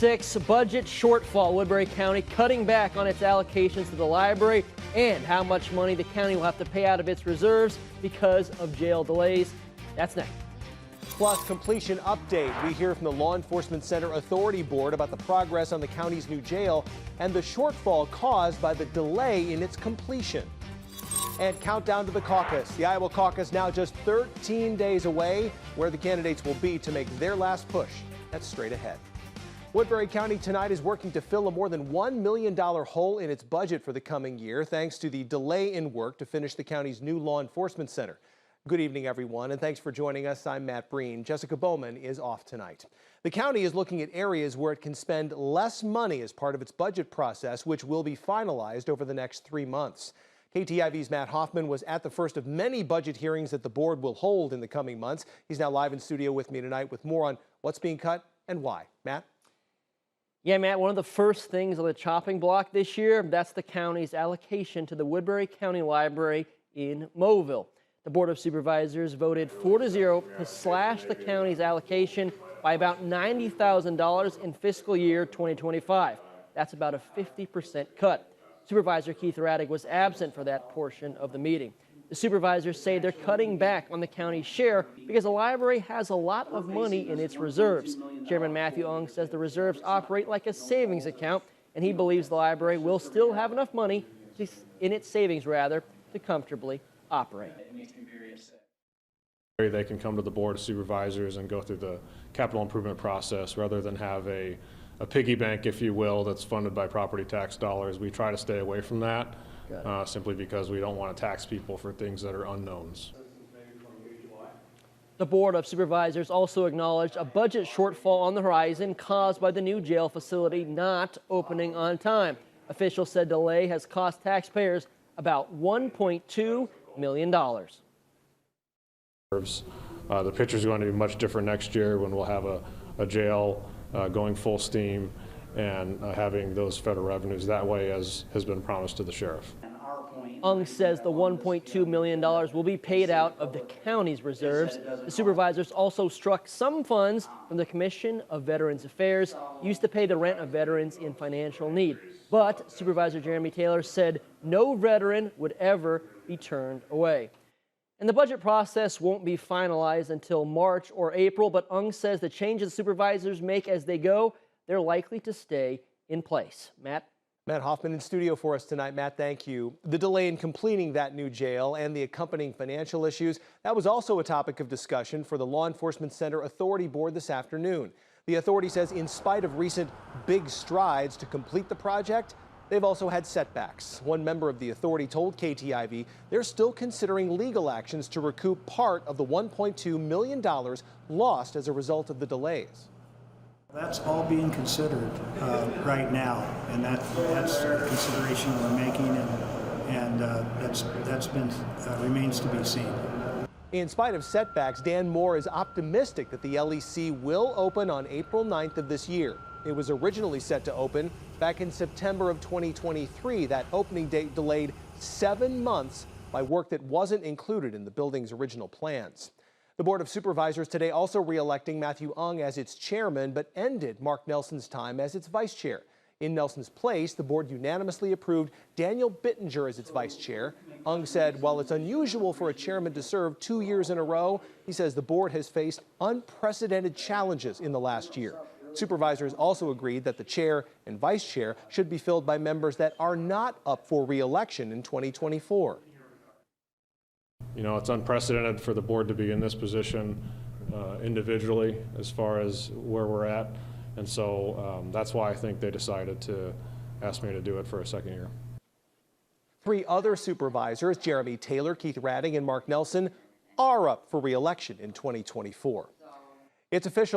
Budget shortfall. Woodbury County cutting back on its allocations to the library and how much money the county will have to pay out of its reserves because of jail delays. That's next. Plus, completion update. We hear from the Law Enforcement Center Authority Board about the progress on the county's new jail and the shortfall caused by the delay in its completion. And countdown to the caucus. The Iowa caucus now just 13 days away, where the candidates will be to make their last push. That's straight ahead. Woodbury County tonight is working to fill a more than $1 million hole in its budget for the coming year, thanks to the delay in work to finish the county's new law enforcement center. Good evening, everyone, and thanks for joining us. I'm Matt Breen. Jessica Bowman is off tonight. The county is looking at areas where it can spend less money as part of its budget process, which will be finalized over the next 3 months. KTIV's Matt Hoffman was at the first of many budget hearings that the board will hold in the coming months. He's now live in studio with me tonight with more on what's being cut and why. Matt? Yeah, Matt, one of the first things on the chopping block this year, that's the county's allocation to the Woodbury County Library in Moville. The Board of Supervisors voted 4-0 to slash the county's allocation by about $90,000 in fiscal year 2025. That's about a 50% cut. Supervisor Keith Raddick was absent for that portion of the meeting. The supervisors say they're cutting back on the county's share because the library has a lot of money in its reserves. Chairman Matthew Ung says the reserves operate like a savings account, and he believes the library will still have enough money in its savings to comfortably operate. They can come to the Board of Supervisors and go through the capital improvement process rather than have a piggy bank, if you will, that's funded by property tax dollars. We try to stay away from that. Simply because we don't want to tax people for things that are unknowns. The Board of Supervisors also acknowledged a budget shortfall on the horizon caused by the new jail facility not opening on time. Officials said delay has cost taxpayers about $1.2 million. The picture is going to be much different next year when we'll have a jail going full steam and having those federal revenues that way, as has been promised to the sheriff. Ung says the $1.2 million will be paid out of the county's reserves. The supervisors also struck some funds from the Commission of Veterans Affairs used to pay the rent of veterans in financial need. But Supervisor Jeremy Taylor said no veteran would ever be turned away. And the budget process won't be finalized until March or April, but Ung says the changes supervisors make as they go, they're likely to stay in place. Matt Hoffman in studio for us tonight. Matt, thank you. The delay in completing that new jail and the accompanying financial issues, that was also a topic of discussion for the Law Enforcement Center Authority Board this afternoon. The authority says in spite of recent big strides to complete the project, they've also had setbacks. One member of the authority told KTIV they're still considering legal actions to recoup part of the $1.2 million lost as a result of the delays. That's all being considered right now, and that's a consideration we're making, and that's been remains to be seen. In spite of setbacks, Dan Moore is optimistic that the LEC will open on April 9th of this year. It was originally set to open back in September of 2023. That opening date delayed 7 months by work that wasn't included in the building's original plans. The Board of Supervisors today also re-electing Matthew Ung as its chairman, but ended Mark Nelson's time as its vice chair. In Nelson's place, the board unanimously approved Daniel Bittinger as its vice chair. Ung said while it's unusual for a chairman to serve 2 years in a row, he says the board has faced unprecedented challenges in the last year. Supervisors also agreed that the chair and vice chair should be filled by members that are not up for re-election in 2024. You know, it's unprecedented for the board to be in this position individually as far as where we're at. And so that's why I think they decided to ask me to do it for a second year. 3 other supervisors, Jeremy Taylor, Keith Raddick, and Mark Nelson, are up for re-election in 2024. It's official.